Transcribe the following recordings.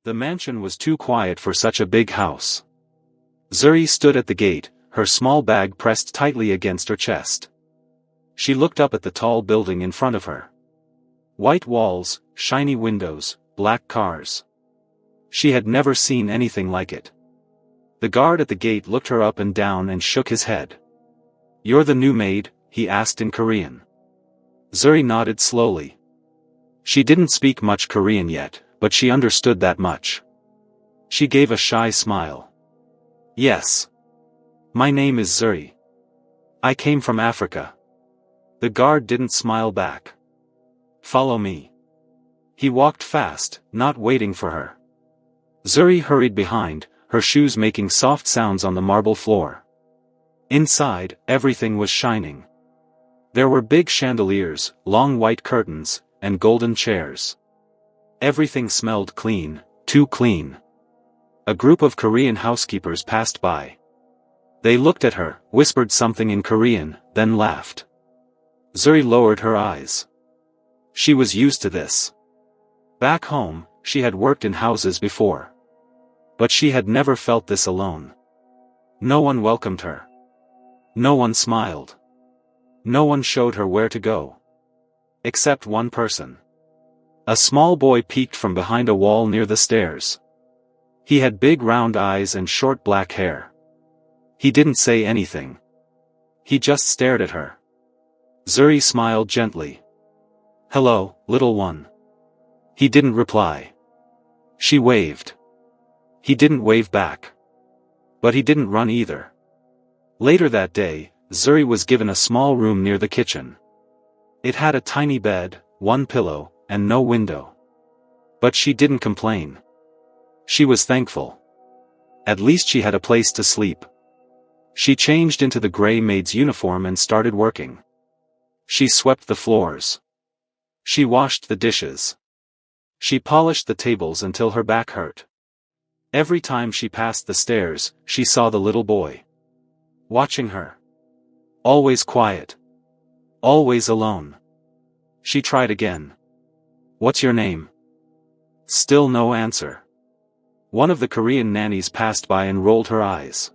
The mansion was too quiet for such a big house. Zuri stood at the gate, her small bag pressed tightly against her chest. She looked up at the tall building in front of her. White walls, shiny windows, black cars. She had never seen anything like it. The guard at the gate looked her up and down and shook his head. "You're the new maid?" he asked in Korean. Zuri nodded slowly. She didn't speak much Korean yet, but she understood that much. She gave a shy smile. "Yes. My name is Zuri. I came from Africa." The guard didn't smile back. "Follow me." He walked fast, not waiting for her. Zuri hurried behind, her shoes making soft sounds on the marble floor. Inside, everything was shining. There were big chandeliers, long white curtains, and golden chairs. Everything smelled clean, too clean. A group of Korean housekeepers passed by. They looked at her, whispered something in Korean, then laughed. Zuri lowered her eyes. She was used to this. Back home, she had worked in houses before. But she had never felt this alone. No one welcomed her. No one smiled. No one showed her where to go. Except one person. A small boy peeked from behind a wall near the stairs. He had big round eyes and short black hair. He didn't say anything. He just stared at her. Zuri smiled gently. "Hello, little one." He didn't reply. She waved. He didn't wave back. But he didn't run either. Later that day, Zuri was given a small room near the kitchen. It had a tiny bed, one pillow, and no window. But she didn't complain. She was thankful. At least she had a place to sleep. She changed into the gray maid's uniform and started working. She swept the floors. She washed the dishes. She polished the tables until her back hurt. Every time she passed the stairs, she saw the little boy. Watching her. Always quiet. Always alone. She tried again. "What's your name?" Still no answer. One of the Korean nannies passed by and rolled her eyes.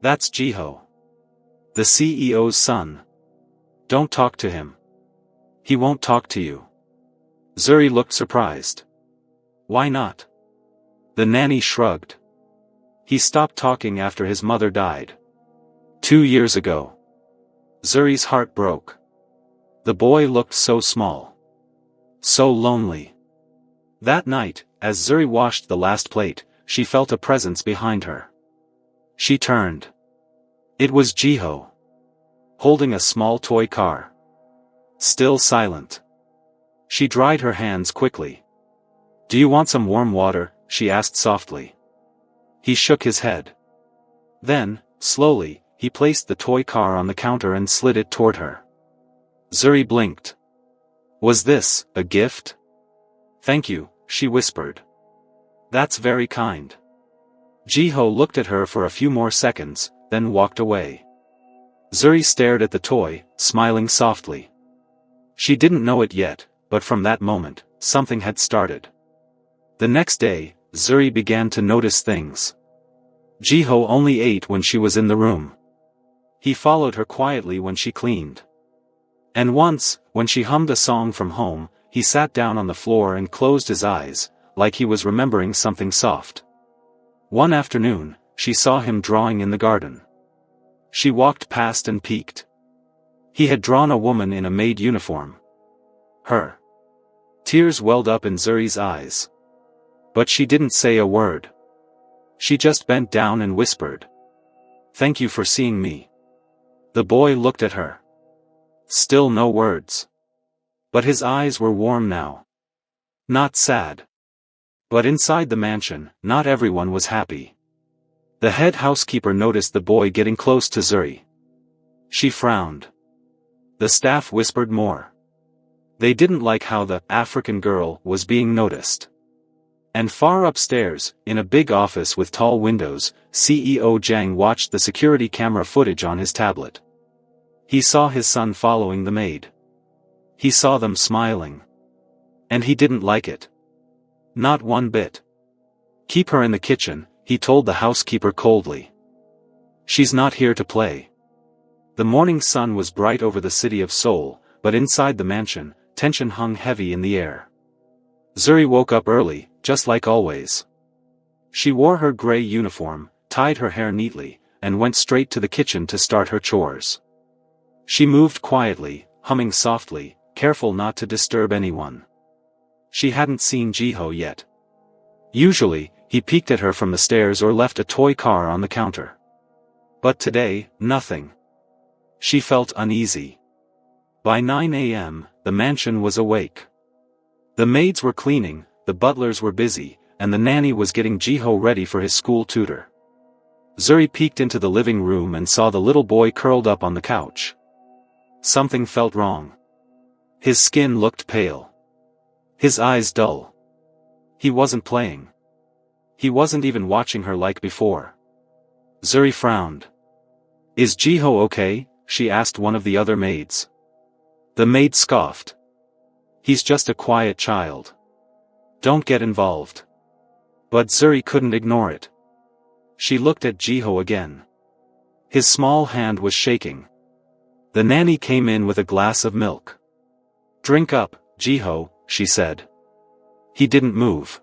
"That's Jiho. The CEO's son. Don't talk to him. He won't talk to you." Zuri looked surprised. "Why not?" The nanny shrugged. "He stopped talking after his mother died. 2 years ago." Zuri's heart broke. The boy looked so small. So lonely. That night, as Zuri washed the last plate, she felt a presence behind her. She turned. It was Jiho. Holding a small toy car. Still silent. She dried her hands quickly. "Do you want some warm water?" she asked softly. He shook his head. Then, slowly, he placed the toy car on the counter and slid it toward her. Zuri blinked. Was this a gift? "Thank you," she whispered. "That's very kind." Jiho looked at her for a few more seconds, then walked away. Zuri stared at the toy, smiling softly. She didn't know it yet, but from that moment, something had started. The next day, Zuri began to notice things. Jiho only ate when she was in the room. He followed her quietly when she cleaned. And once, when she hummed a song from home, he sat down on the floor and closed his eyes, like he was remembering something soft. One afternoon, she saw him drawing in the garden. She walked past and peeked. He had drawn a woman in a maid uniform. Her. Tears welled up in Zuri's eyes. But she didn't say a word. She just bent down and whispered. "Thank you for seeing me." The boy looked at her. Still no words. But his eyes were warm now. Not sad. But inside the mansion, not everyone was happy. The head housekeeper noticed the boy getting close to Zuri. She frowned. The staff whispered more. They didn't like how the African girl was being noticed. And far upstairs, in a big office with tall windows, CEO Jang watched the security camera footage on his tablet. He saw his son following the maid. He saw them smiling. And he didn't like it. Not one bit. Keep her in the kitchen, he told the housekeeper coldly. She's not here to play. The morning sun was bright over the city of Seoul, but inside the mansion, tension hung heavy in the air. Zuri woke up early, just like always. She wore her gray uniform, tied her hair neatly, and went straight to the kitchen to start her chores. She moved quietly, humming softly, careful not to disturb anyone. She hadn't seen Jiho yet. Usually, he peeked at her from the stairs or left a toy car on the counter. But today, nothing. She felt uneasy. By 9 a.m., the mansion was awake. The maids were cleaning, the butlers were busy, and the nanny was getting Jiho ready for his school tutor. Zuri peeked into the living room and saw the little boy curled up on the couch. Something felt wrong. His skin looked pale. His eyes dull. He wasn't playing. He wasn't even watching her like before. Zuri frowned. "Is Jiho okay?" she asked one of the other maids. The maid scoffed. "He's just a quiet child. Don't get involved." But Zuri couldn't ignore it. She looked at Jiho again. His small hand was shaking. The nanny came in with a glass of milk. "Drink up, Jiho," she said. He didn't move.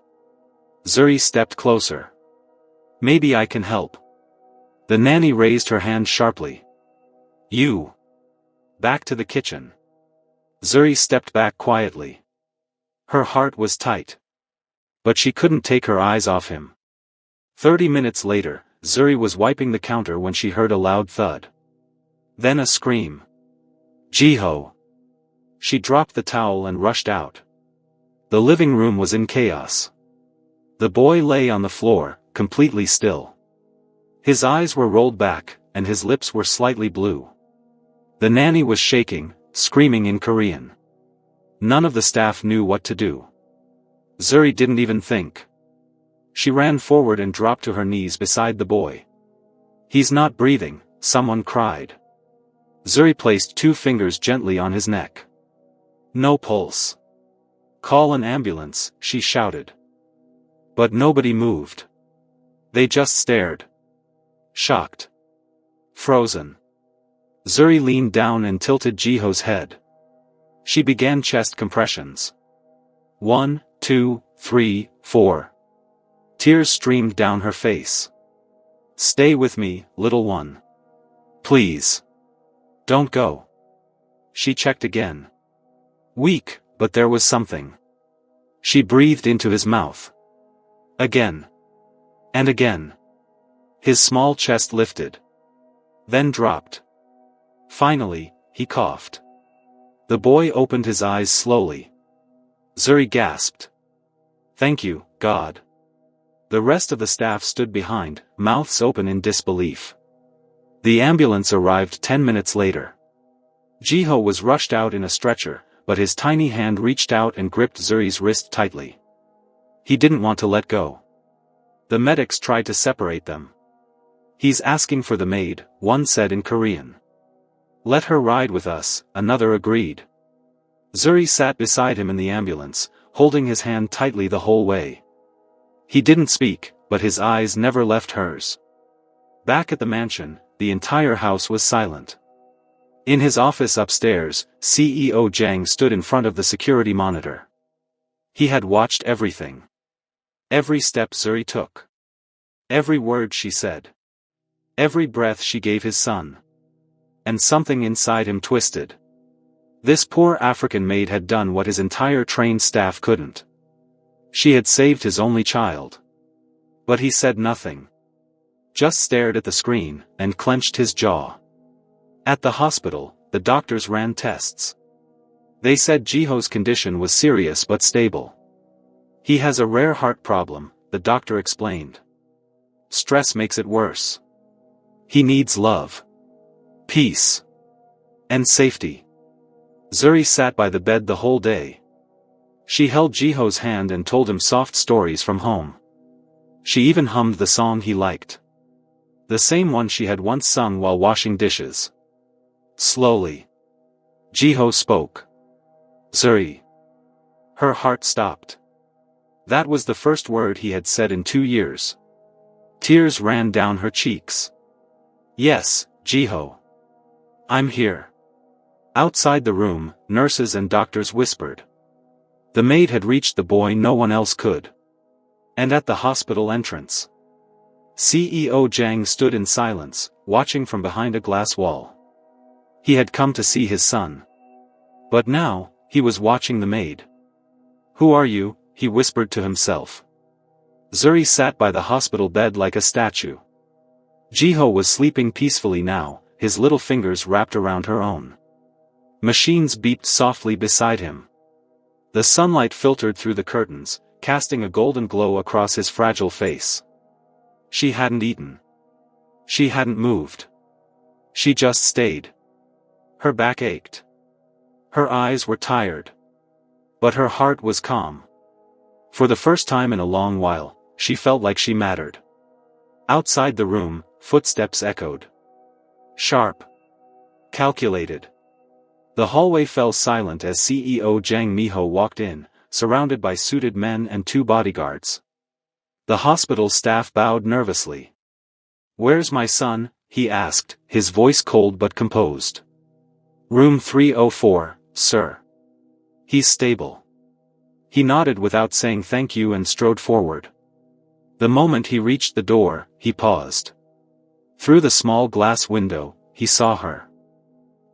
Zuri stepped closer. "Maybe I can help." The nanny raised her hand sharply. "You." Back to the kitchen. Zuri stepped back quietly. Her heart was tight. But she couldn't take her eyes off him. 30 minutes later, Zuri was wiping the counter when she heard a loud thud. Then a scream. "Jiho!" She dropped the towel and rushed out. The living room was in chaos. The boy lay on the floor, completely still. His eyes were rolled back, and his lips were slightly blue. The nanny was shaking, screaming in Korean. None of the staff knew what to do. Zuri didn't even think. She ran forward and dropped to her knees beside the boy. "He's not breathing," someone cried. Zuri placed 2 fingers gently on his neck. "No pulse." "Call an ambulance," she shouted. But nobody moved. They just stared. Shocked. Frozen. Zuri leaned down and tilted Jiho's head. She began chest compressions. 1, 2, 3, 4. Tears streamed down her face. "Stay with me, little one. Please. Don't go." She checked again. Weak, but there was something. She breathed into his mouth. Again. And again. His small chest lifted. Then dropped. Finally, he coughed. The boy opened his eyes slowly. Zuri gasped. "Thank you, God." The rest of the staff stood behind, mouths open in disbelief. The ambulance arrived 10 minutes later. Jiho was rushed out in a stretcher, but his tiny hand reached out and gripped Zuri's wrist tightly. He didn't want to let go. The medics tried to separate them. "He's asking for the maid," one said in Korean. "Let her ride with us," another agreed. Zuri sat beside him in the ambulance, holding his hand tightly the whole way. He didn't speak, but his eyes never left hers. Back at the mansion, the entire house was silent. In his office upstairs, CEO Jang stood in front of the security monitor. He had watched everything. Every step Zuri took. Every word she said. Every breath she gave his son. And something inside him twisted. This poor African maid had done what his entire trained staff couldn't. She had saved his only child. But he said nothing. Just stared at the screen, and clenched his jaw. At the hospital, the doctors ran tests. They said Jiho's condition was serious but stable. "He has a rare heart problem," the doctor explained. "Stress makes it worse. He needs love, peace, and safety." Zuri sat by the bed the whole day. She held Jiho's hand and told him soft stories from home. She even hummed the song he liked. The same one she had once sung while washing dishes. Slowly. Jiho spoke. "Zuri." Her heart stopped. That was the first word he had said in 2 years. Tears ran down her cheeks. Yes, Jiho. I'm here. Outside the room, nurses and doctors whispered. The maid had reached the boy no one else could. And at the hospital entrance, CEO Zhang stood in silence, watching from behind a glass wall. He had come to see his son. But now, he was watching the maid. Who are you? He whispered to himself. Zuri sat by the hospital bed like a statue. Jiho was sleeping peacefully now, his little fingers wrapped around her own. Machines beeped softly beside him. The sunlight filtered through the curtains, casting a golden glow across his fragile face. She hadn't eaten. She hadn't moved. She just stayed. Her back ached. Her eyes were tired. But her heart was calm. For the first time in a long while, she felt like she mattered. Outside the room, footsteps echoed. Sharp. Calculated. The hallway fell silent as CEO Zhang Miho walked in, surrounded by suited men and 2 bodyguards. The hospital staff bowed nervously. "Where's my son?" he asked, his voice cold but composed. "Room 304, sir. He's stable." He nodded without saying thank you and strode forward. The moment he reached the door, he paused. Through the small glass window, he saw her.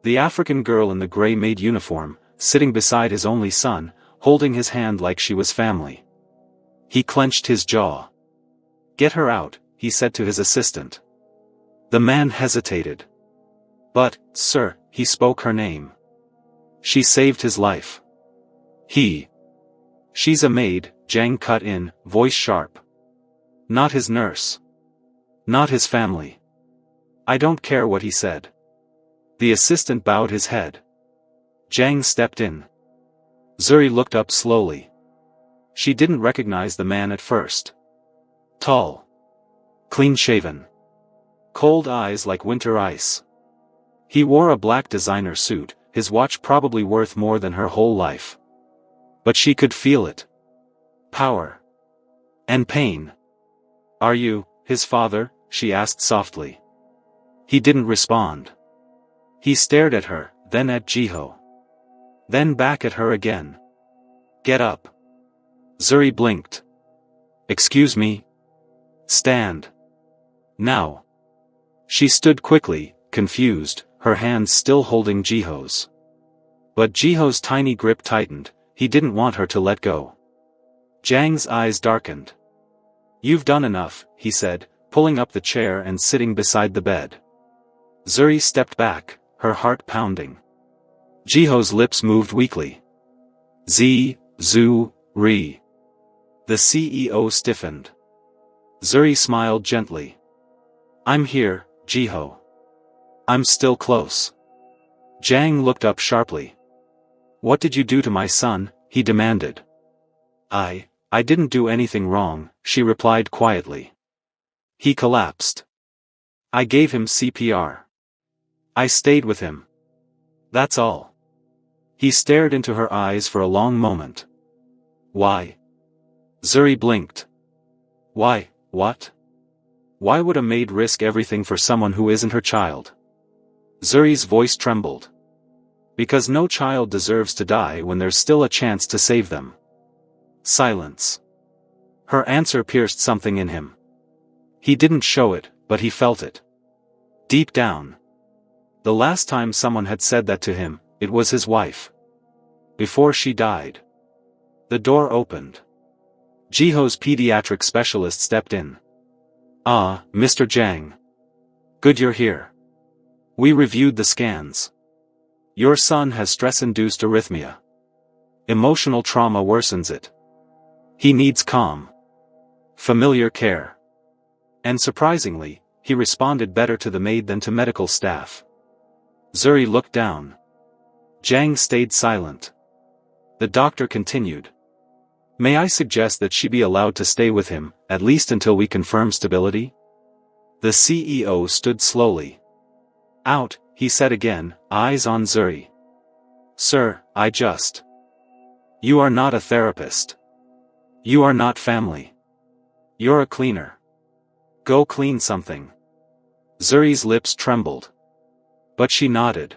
The African girl in the gray maid uniform, sitting beside his only son, holding his hand like she was family. He clenched his jaw. "Get her out," he said to his assistant. The man hesitated. "But, sir," he spoke her name. "She saved his life." "She's a maid," Zhang cut in, voice sharp. "Not his nurse. Not his family." "I don't care what he said." The assistant bowed his head. Zhang stepped in. Zuri looked up slowly. She didn't recognize the man at first. Tall. Clean-shaven. Cold eyes like winter ice. He wore a black designer suit, his watch probably worth more than her whole life. But she could feel it. Power. And pain. "Are you his father?" she asked softly. He didn't respond. He stared at her, then at Jiho. Then back at her again. "Get up." Zuri blinked. "Excuse me?" "Stand. Now." She stood quickly, confused, her hands still holding Jiho's. But Jiho's tiny grip tightened, he didn't want her to let go. Zhang's eyes darkened. "You've done enough," he said, pulling up the chair and sitting beside the bed. Zuri stepped back, her heart pounding. Jiho's lips moved weakly. Ri. The CEO stiffened. Zuri smiled gently. "I'm here, Jiho. I'm still close." Zhang looked up sharply. "What did you do to my son?" he demanded. I didn't do anything wrong," she replied quietly. He collapsed. "I gave him CPR. I stayed with him. That's all." He stared into her eyes for a long moment. "Why?" Zuri blinked. "Why, what? Why would a maid risk everything for someone who isn't her child?" Zuri's voice trembled. "Because no child deserves to die when there's still a chance to save them." Silence. Her answer pierced something in him. He didn't show it, but he felt it. Deep down. The last time someone had said that to him, it was his wife. Before she died. The door opened. Jiho's pediatric specialist stepped in. "Ah, Mr. Zhang. Good you're here. We reviewed the scans. Your son has stress-induced arrhythmia. Emotional trauma worsens it. He needs calm. Familiar care." And surprisingly, he responded better to the maid than to medical staff. Zuri looked down. Zhang stayed silent. The doctor continued. "May I suggest that she be allowed to stay with him, at least until we confirm stability?" The CEO stood slowly. "Out," he said again, eyes on Zuri. "Sir, You are not a therapist." You are not family. You're a cleaner. Go clean something. Zuri's lips trembled. But she nodded.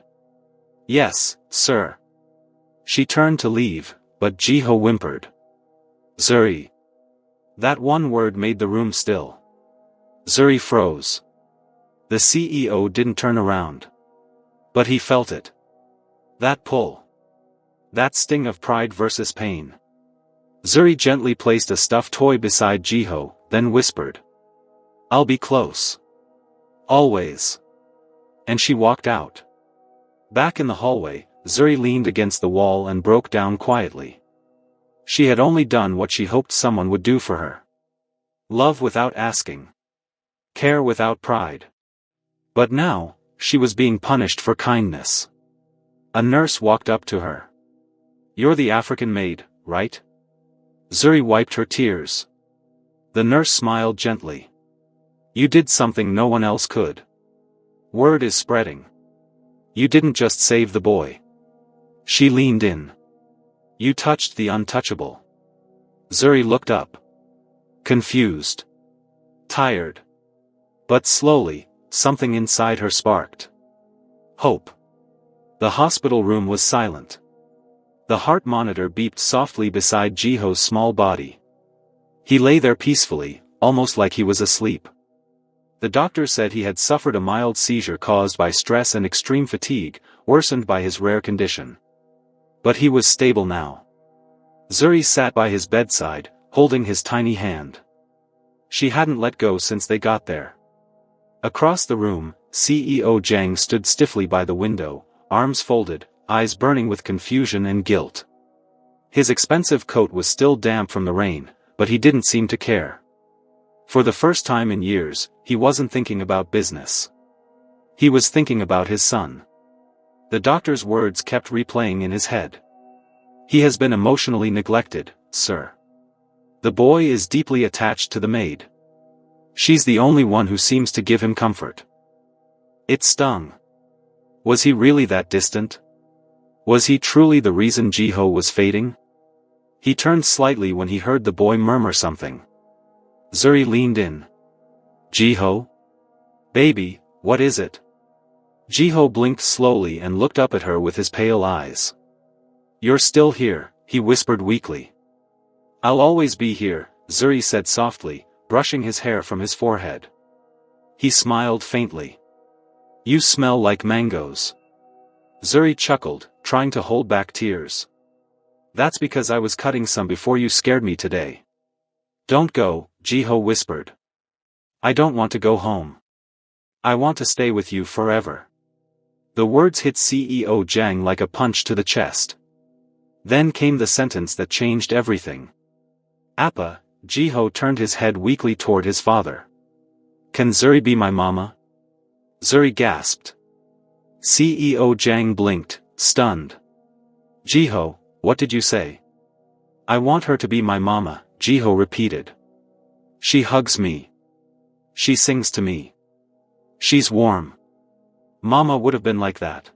Yes, sir. She turned to leave, but Jiho whimpered. Zuri. That one word made the room still. Zuri froze. The CEO didn't turn around. But he felt it. That pull. That sting of pride versus pain. Zuri gently placed a stuffed toy beside Jiho, then whispered. I'll be close. Always. And she walked out. Back in the hallway, Zuri leaned against the wall and broke down quietly. She had only done what she hoped someone would do for her. Love without asking. Care without pride. But now, she was being punished for kindness. A nurse walked up to her. You're the African maid, right? Zuri wiped her tears. The nurse smiled gently. You did something no one else could. Word is spreading. You didn't just save the boy. She leaned in. You touched the untouchable. Zuri looked up. Confused. Tired. But slowly, something inside her sparked. Hope. The hospital room was silent. The heart monitor beeped softly beside Jiho's small body. He lay there peacefully, almost like he was asleep. The doctor said he had suffered a mild seizure caused by stress and extreme fatigue, worsened by his rare condition. But he was stable now. Zuri sat by his bedside, holding his tiny hand. She hadn't let go since they got there. Across the room, CEO Zhang stood stiffly by the window, arms folded, eyes burning with confusion and guilt. His expensive coat was still damp from the rain, but he didn't seem to care. For the first time in years, he wasn't thinking about business. He was thinking about his son. The doctor's words kept replaying in his head. He has been emotionally neglected, sir. The boy is deeply attached to the maid. She's the only one who seems to give him comfort. It stung. Was he really that distant? Was he truly the reason Jiho was fading? He turned slightly when he heard the boy murmur something. Zuri leaned in. Jiho? Baby, what is it? Jiho blinked slowly and looked up at her with his pale eyes. You're still here, he whispered weakly. I'll always be here, Zuri said softly, brushing his hair from his forehead. He smiled faintly. You smell like mangoes. Zuri chuckled, trying to hold back tears. That's because I was cutting some before you scared me today. Don't go, Jiho whispered. I don't want to go home. I want to stay with you forever. The words hit CEO Zhang like a punch to the chest. Then came the sentence that changed everything. Appa, Jiho turned his head weakly toward his father. Can Zuri be my mama? Zuri gasped. CEO Zhang blinked, stunned. Jiho, what did you say? I want her to be my mama, Jiho repeated. She hugs me. She sings to me. She's warm. Mama would have been like that.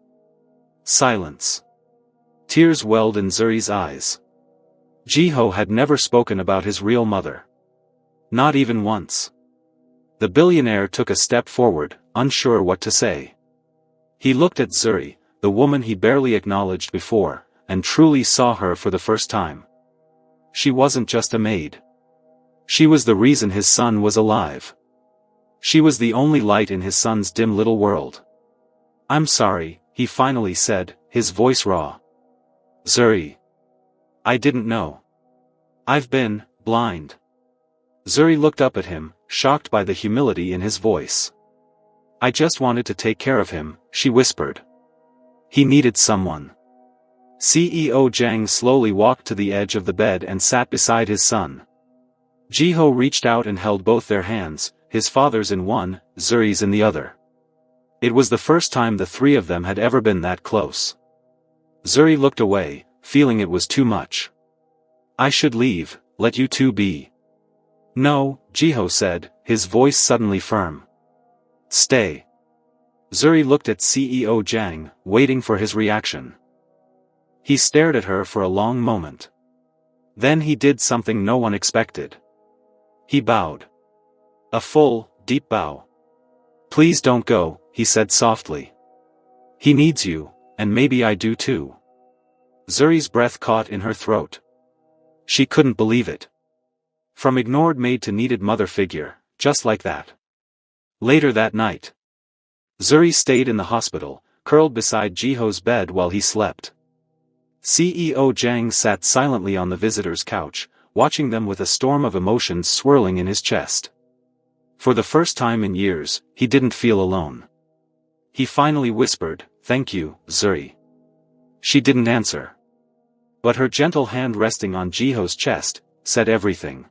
Silence. Tears welled in Zuri's eyes. Jiho had never spoken about his real mother. Not even once. The billionaire took a step forward, unsure what to say. He looked at Zuri, the woman he barely acknowledged before, and truly saw her for the first time. She wasn't just a maid. She was the reason his son was alive. She was the only light in his son's dim little world. I'm sorry, he finally said, his voice raw. Zuri. I didn't know. I've been blind. Zuri looked up at him, shocked by the humility in his voice. I just wanted to take care of him, she whispered. He needed someone. CEO Zhang slowly walked to the edge of the bed and sat beside his son. Jiho reached out and held both their hands, his father's in one, Zuri's in the other. It was the first time the three of them had ever been that close. Zuri looked away, feeling it was too much. I should leave, let you two be. No, Jiho said, his voice suddenly firm. Stay. Zuri looked at CEO Zhang, waiting for his reaction. He stared at her for a long moment. Then he did something no one expected. He bowed. A full, deep bow. "Please don't go," he said softly. "He needs you, and maybe I do too." Zuri's breath caught in her throat. She couldn't believe it. From ignored maid to needed mother figure, just like that. Later that night, Zuri stayed in the hospital, curled beside Jiho's bed while he slept. CEO Jang sat silently on the visitor's couch, watching them with a storm of emotions swirling in his chest. For the first time in years, he didn't feel alone. He finally whispered, "Thank you, Zuri." She didn't answer. But her gentle hand resting on Jiho's chest said everything.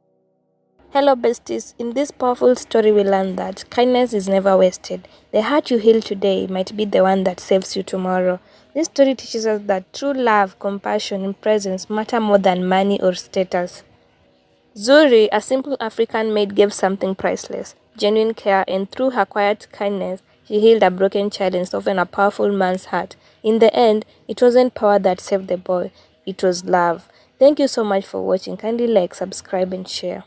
Hello besties, in this powerful story we learn that kindness is never wasted. The heart you heal today might be the one that saves you tomorrow. This story teaches us that true love, compassion, and presence matter more than money or status. Zuri, a simple African maid, gave something priceless, genuine care, and through her quiet kindness, she healed a broken child and softened a powerful man's heart. In the end, it wasn't power that saved the boy, it was love. Thank you so much for watching. Kindly like, subscribe, and share.